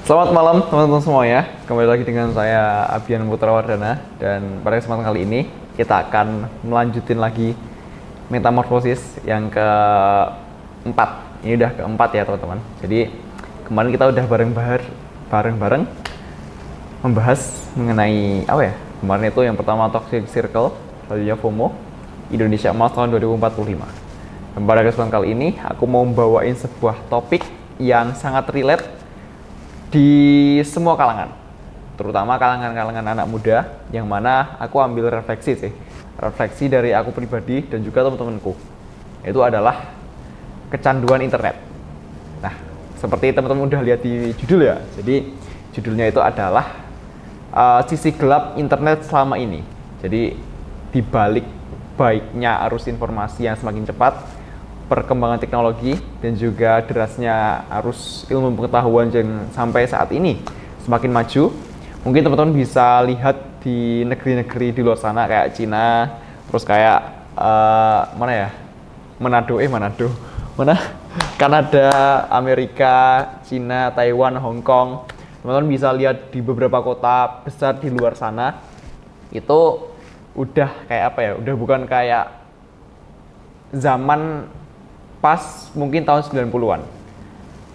Selamat malam teman-teman semuanya. Kembali lagi dengan saya Abian Putra Wardana, dan pada kesempatan kali ini kita akan melanjutin lagi metamorfosis yang keempat. Ini udah keempat ya teman-teman. Jadi kemarin kita udah bareng-bareng membahas mengenai apa ya? Kemarin itu yang pertama Toxic Circle, selanjutnya FOMO, Indonesia Emas tahun 2045. Dan pada kesempatan kali ini aku mau bawain sebuah topik yang sangat relate di semua kalangan, terutama kalangan-kalangan anak muda, yang mana aku ambil refleksi dari aku pribadi dan juga teman-temanku. Itu adalah kecanduan internet. Nah, seperti teman-teman udah lihat di judul ya, jadi judulnya itu adalah sisi gelap internet selama ini. Jadi di balik baiknya arus informasi yang semakin cepat, perkembangan teknologi, dan juga derasnya arus ilmu pengetahuan yang sampai saat ini semakin maju, mungkin teman-teman bisa lihat di negeri-negeri di luar sana kayak Cina, terus kayak Kanada, Amerika, Cina, Taiwan, Hong Kong. Teman-teman bisa lihat di beberapa kota besar di luar sana itu udah kayak apa ya, udah bukan kayak zaman pas mungkin tahun 90-an.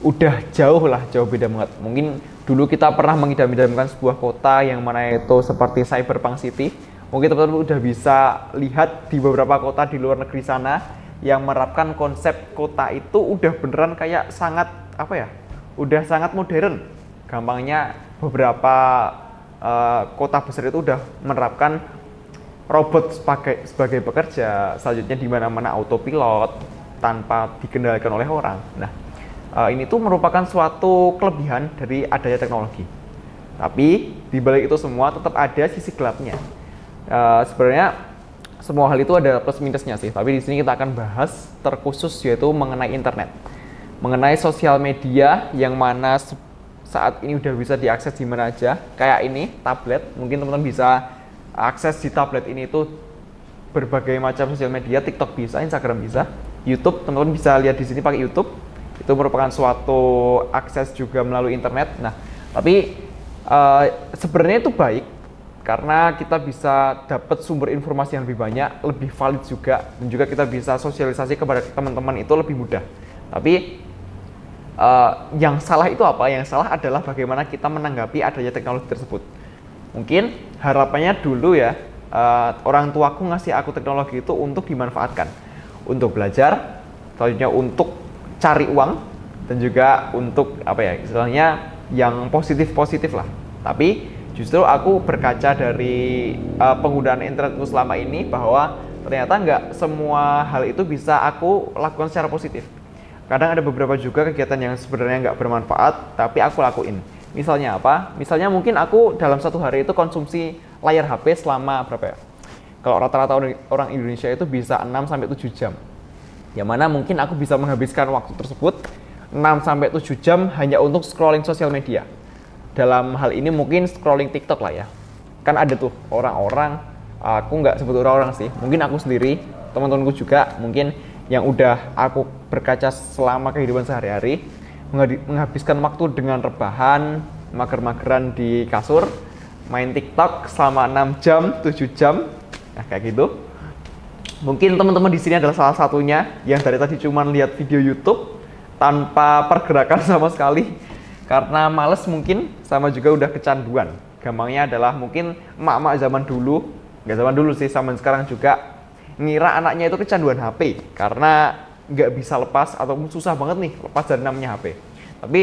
Udah jauh beda banget. Mungkin dulu kita pernah mengidam-idamkan sebuah kota yang mana itu seperti Cyberpunk City. Mungkin teman-teman udah bisa lihat di beberapa kota di luar negeri sana yang menerapkan konsep kota itu udah beneran kayak sangat apa ya? Udah sangat modern. Gampangnya beberapa kota besar itu udah menerapkan robot sebagai pekerja, selanjutnya di mana-mana autopilot tanpa dikendalikan oleh orang. Nah, ini tuh merupakan suatu kelebihan dari adanya teknologi. Tapi di balik itu semua tetap ada sisi gelapnya. Sebenarnya semua hal itu ada plus minusnya sih. Tapi di sini kita akan bahas terkhusus yaitu mengenai internet, mengenai sosial media yang mana saat ini udah bisa diakses di mana aja. Kayak ini tablet, mungkin teman-teman bisa akses di tablet ini itu berbagai macam sosial media, TikTok bisa, Instagram bisa, YouTube, teman-teman bisa lihat di sini pakai YouTube. Itu merupakan suatu akses juga melalui internet. Nah, tapi sebenarnya itu baik karena kita bisa dapat sumber informasi yang lebih banyak, lebih valid juga, dan juga kita bisa sosialisasi kepada teman-teman itu lebih mudah. Tapi yang salah itu apa? Yang salah adalah bagaimana kita menanggapi adanya teknologi tersebut. Mungkin harapannya dulu ya, orang tuaku ngasih aku teknologi itu untuk dimanfaatkan, untuk belajar, selanjutnya untuk cari uang, dan juga untuk apa ya, istilahnya yang positif-positif lah. Tapi justru aku berkaca dari penggunaan internetku selama ini bahwa ternyata nggak semua hal itu bisa aku lakukan secara positif. Kadang ada beberapa juga kegiatan yang sebenarnya nggak bermanfaat, tapi aku lakuin. Misalnya apa? Misalnya mungkin aku dalam satu hari itu konsumsi layar HP selama berapa ya? Kalau rata-rata orang Indonesia itu bisa 6-7 jam. Yang mana mungkin aku bisa menghabiskan waktu tersebut 6-7 jam hanya untuk scrolling sosial media. Dalam hal ini mungkin scrolling TikTok lah ya. Kan ada tuh orang-orang, aku nggak sebut orang-orang sih, mungkin aku sendiri, teman-temanku juga, mungkin yang udah aku berkaca selama kehidupan sehari-hari, menghabiskan waktu dengan rebahan, mager-mageran di kasur, main TikTok selama 6 jam, 7 jam, nah kayak gitu. Mungkin teman-teman di sini adalah salah satunya yang dari tadi cuma lihat video YouTube tanpa pergerakan sama sekali karena males mungkin, sama juga udah kecanduan. Gampangnya adalah mungkin emak-emak zaman dulu, nggak zaman dulu sih, zaman sekarang juga ngira anaknya itu kecanduan HP karena nggak bisa lepas atau susah banget nih lepas dari namanya HP. Tapi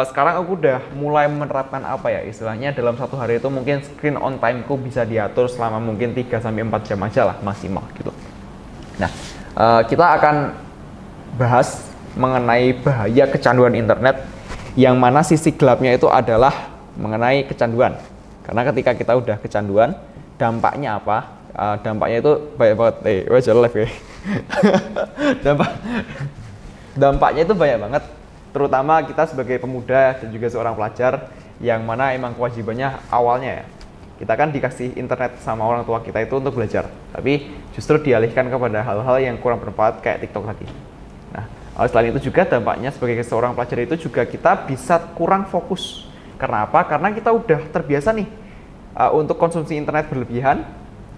sekarang aku udah mulai menerapkan apa ya, istilahnya dalam satu hari itu mungkin screen on time ku bisa diatur selama mungkin 3-4 jam aja lah maksimal gitu. Nah, kita akan bahas mengenai bahaya kecanduan internet, yang mana sisi gelapnya itu adalah mengenai kecanduan. Karena ketika kita udah kecanduan, dampaknya apa? Dampaknya itu banyak banget. Wajar live ya. Dampaknya itu banyak banget, terutama kita sebagai pemuda dan juga seorang pelajar, yang mana emang kewajibannya awalnya ya, kita kan dikasih internet sama orang tua kita itu untuk belajar, tapi justru dialihkan kepada hal-hal yang kurang bermanfaat kayak TikTok tadi. Nah, selain itu juga dampaknya sebagai seorang pelajar itu juga kita bisa kurang fokus Karena apa? Karena kita udah terbiasa nih untuk konsumsi internet berlebihan.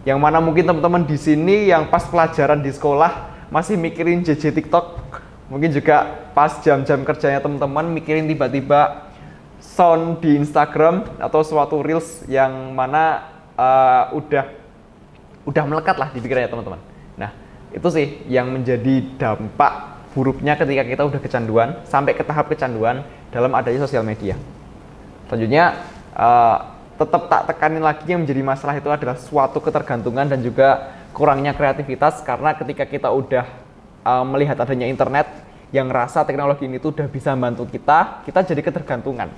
Yang mana mungkin teman-teman di sini yang pas pelajaran di sekolah masih mikirin JJ TikTok, mungkin juga pas jam-jam kerjanya teman-teman mikirin tiba-tiba sound di Instagram atau suatu reels yang mana udah melekat lah di pikirannya teman-teman. Nah, itu sih yang menjadi dampak buruknya ketika kita udah kecanduan sampai ke tahap kecanduan dalam adanya sosial media. Selanjutnya tetap tak tekanin lagi, yang menjadi masalah itu adalah suatu ketergantungan dan juga kurangnya kreativitas, karena ketika kita udah melihat adanya internet yang rasa teknologi ini tuh udah bisa membantu kita jadi ketergantungan.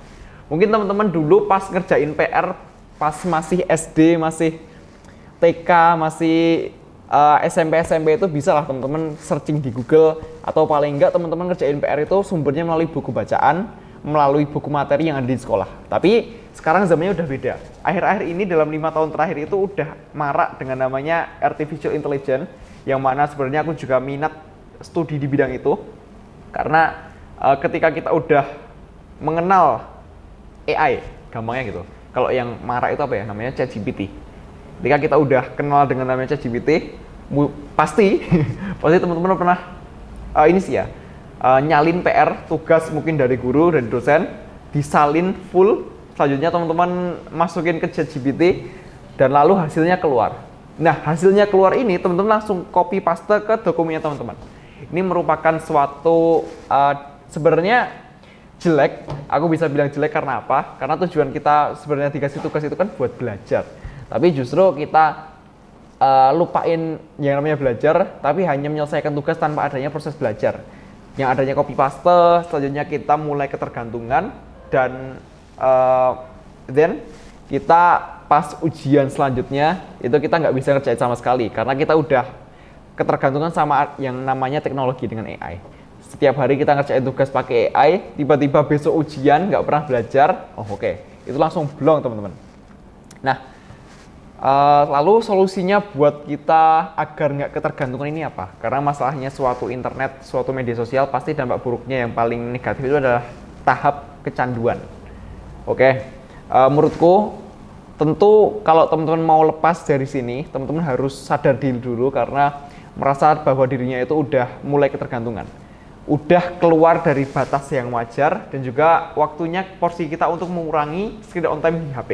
Mungkin teman-teman dulu pas ngerjain PR pas masih SD, masih TK, masih SMP itu bisa lah teman-teman searching di Google, atau paling enggak teman-teman ngerjain PR itu sumbernya melalui buku bacaan, melalui buku materi yang ada di sekolah. Tapi sekarang zamannya udah beda. Akhir-akhir ini dalam 5 tahun terakhir itu udah marak dengan namanya artificial intelligence, yang mana sebenarnya aku juga minat studi di bidang itu. Karena ketika kita udah mengenal AI, gampangnya gitu. Kalau yang marak itu apa ya? Namanya ChatGPT. Ketika kita udah kenal dengan namanya ChatGPT, pasti teman-teman pernah ini sih ya, nyalin PR, tugas mungkin dari guru, dari dosen, disalin full, selanjutnya teman-teman masukin ke ChatGPT, dan lalu hasilnya keluar. Nah, hasilnya keluar ini teman-teman langsung copy paste ke dokumennya teman-teman. Ini merupakan suatu sebenarnya jelek. Aku bisa bilang jelek karena apa? Karena tujuan kita sebenarnya dikasih tugas itu kan buat belajar. Tapi justru kita lupain yang namanya belajar, tapi hanya menyelesaikan tugas tanpa adanya proses belajar. Yang adanya copy paste, selanjutnya kita mulai ketergantungan, dan then kita pas ujian selanjutnya itu kita nggak bisa ngerjain sama sekali, karena kita udah ketergantungan sama yang namanya teknologi dengan AI. Setiap hari kita ngerjain tugas pakai AI, tiba-tiba besok ujian nggak pernah belajar, oke, itu langsung blong teman-teman. Nah, lalu solusinya buat kita agar nggak ketergantungan ini apa? Karena masalahnya suatu internet, suatu media sosial, pasti dampak buruknya yang paling negatif itu adalah tahap kecanduan. Oke, menurutku tentu kalau teman-teman mau lepas dari sini, teman-teman harus sadar diri dulu, karena merasa bahwa dirinya itu udah mulai ketergantungan. Udah keluar dari batas yang wajar, dan juga waktunya porsi kita untuk mengurangi screen on time di HP.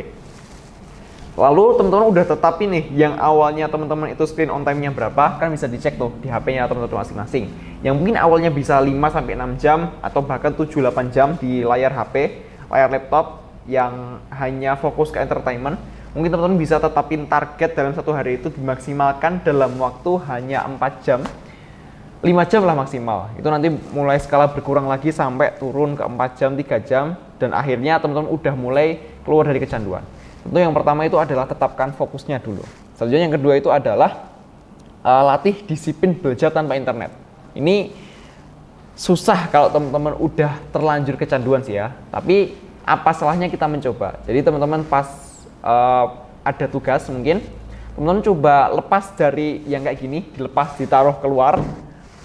Lalu teman-teman udah tetapin nih, yang awalnya teman-teman itu screen on time-nya berapa, kan bisa dicek tuh di HP-nya teman-teman masing-masing. Yang mungkin awalnya bisa 5-6 jam, atau bahkan 7-8 jam di layar HP, layar laptop, yang hanya fokus ke entertainment. Mungkin teman-teman bisa tetapin target dalam satu hari itu dimaksimalkan dalam waktu hanya 4 jam. 5 jam lah maksimal, itu nanti mulai skala berkurang lagi sampai turun ke 4 jam, 3 jam, dan akhirnya teman-teman udah mulai keluar dari kecanduan. Tentu yang pertama itu adalah tetapkan fokusnya dulu. Selanjutnya yang kedua itu adalah latih disiplin belajar tanpa internet. Ini susah kalau teman-teman udah terlanjur kecanduan sih ya, tapi apa salahnya kita mencoba. Jadi teman-teman pas ada tugas mungkin, teman-teman coba lepas dari yang kayak gini, dilepas, ditaruh keluar,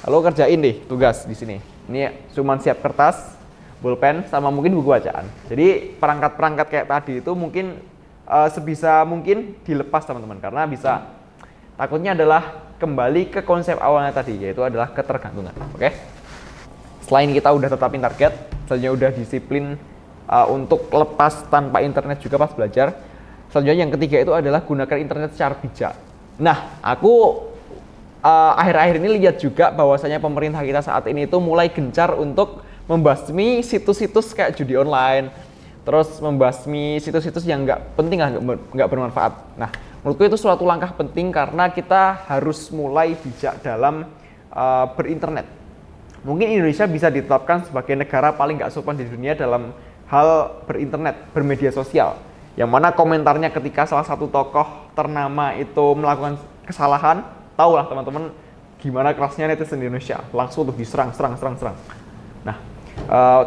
lalu kerjain deh tugas di sini. Ini cuman siap kertas, pulpen, sama mungkin buku bacaan. Jadi perangkat-perangkat kayak tadi itu mungkin sebisa mungkin dilepas teman-teman, karena bisa takutnya adalah kembali ke konsep awalnya tadi, yaitu adalah ketergantungan. Oke? Selain kita udah tetapin target, selanjutnya udah disiplin untuk lepas tanpa internet juga pas belajar. Selanjutnya yang ketiga itu adalah gunakan internet secara bijak. Nah, aku akhir-akhir ini lihat juga bahwasanya pemerintah kita saat ini itu mulai gencar untuk membasmi situs-situs kayak judi online, terus membasmi situs-situs yang nggak penting, nggak bermanfaat. Nah, menurutku itu suatu langkah penting, karena kita harus mulai bijak dalam berinternet. Mungkin Indonesia bisa ditetapkan sebagai negara paling nggak sopan di dunia dalam hal berinternet, bermedia sosial. Yang mana komentarnya ketika salah satu tokoh ternama itu melakukan kesalahan, tahulah teman-teman gimana kerasnya netizen di Indonesia, langsung tuh diserang. Nah,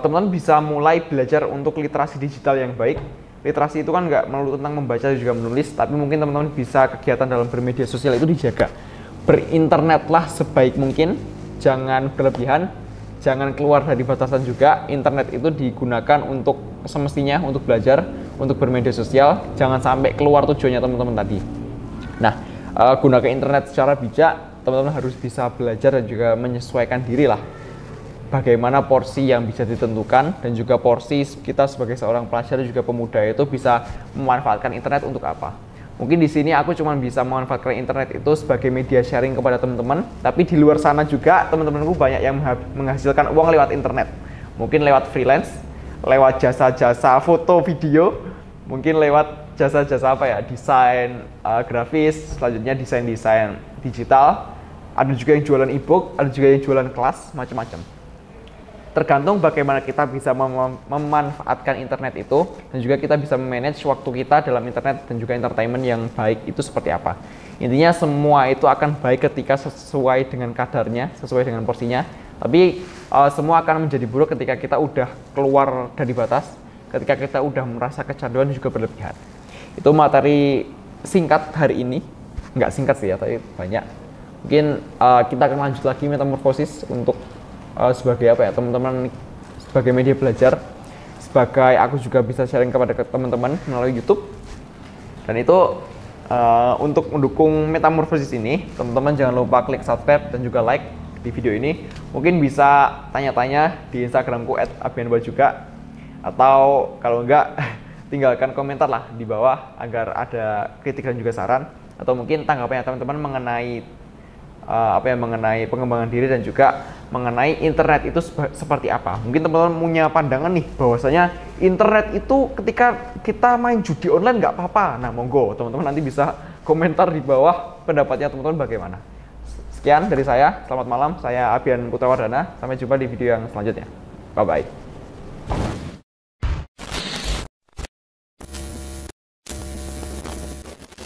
teman-teman bisa mulai belajar untuk literasi digital yang baik. Literasi itu kan nggak melulu tentang membaca juga menulis, tapi mungkin teman-teman bisa kegiatan dalam bermedia sosial itu dijaga. Berinternetlah sebaik mungkin, jangan berlebihan, jangan keluar dari batasan juga. Internet itu digunakan untuk semestinya untuk belajar, untuk bermedia sosial, jangan sampai keluar tujuannya teman-teman tadi. Nah, gunakan internet secara bijak, teman-teman harus bisa belajar dan juga menyesuaikan diri lah. Bagaimana porsi yang bisa ditentukan dan juga porsi kita sebagai seorang pelajar dan juga pemuda itu bisa memanfaatkan internet untuk apa. Mungkin di sini aku cuma bisa memanfaatkan internet itu sebagai media sharing kepada teman-teman, tapi di luar sana juga teman-temanku banyak yang menghasilkan uang lewat internet. Mungkin lewat freelance, lewat jasa-jasa foto video, mungkin lewat jasa-jasa apa ya, desain grafis, selanjutnya desain-desain digital. Ada juga yang jualan e-book, ada juga yang jualan kelas, macam-macam. Tergantung bagaimana kita bisa memanfaatkan internet itu, dan juga kita bisa memanage waktu kita dalam internet dan juga entertainment yang baik itu seperti apa. Intinya semua itu akan baik ketika sesuai dengan kadarnya, sesuai dengan porsinya. Tapi semua akan menjadi buruk ketika kita udah keluar dari batas, ketika kita udah merasa kecanduan dan juga berlebihan. Itu materi singkat hari ini. Nggak singkat sih ya, tapi banyak. Mungkin kita akan lanjut lagi metamorfosis untuk sebagai apa ya, teman-teman, sebagai media belajar, sebagai aku juga bisa sharing kepada teman-teman melalui YouTube. Dan itu untuk mendukung metamorfosis ini, teman-teman jangan lupa klik subscribe dan juga like di video ini. Mungkin bisa tanya-tanya di Instagramku @abianba juga, atau kalau enggak tinggalkan komentar lah di bawah agar ada kritik dan juga saran, atau mungkin tanggapannya teman-teman mengenai mengenai pengembangan diri dan juga mengenai internet itu seperti apa. Mungkin teman-teman punya pandangan nih bahwasanya internet itu ketika kita main judi online nggak apa-apa. Nah, monggo teman-teman nanti bisa komentar di bawah pendapatnya teman-teman bagaimana. Sekian dari saya, selamat malam. Saya Abian Putrawardana. Sampai jumpa di video yang selanjutnya. Bye bye.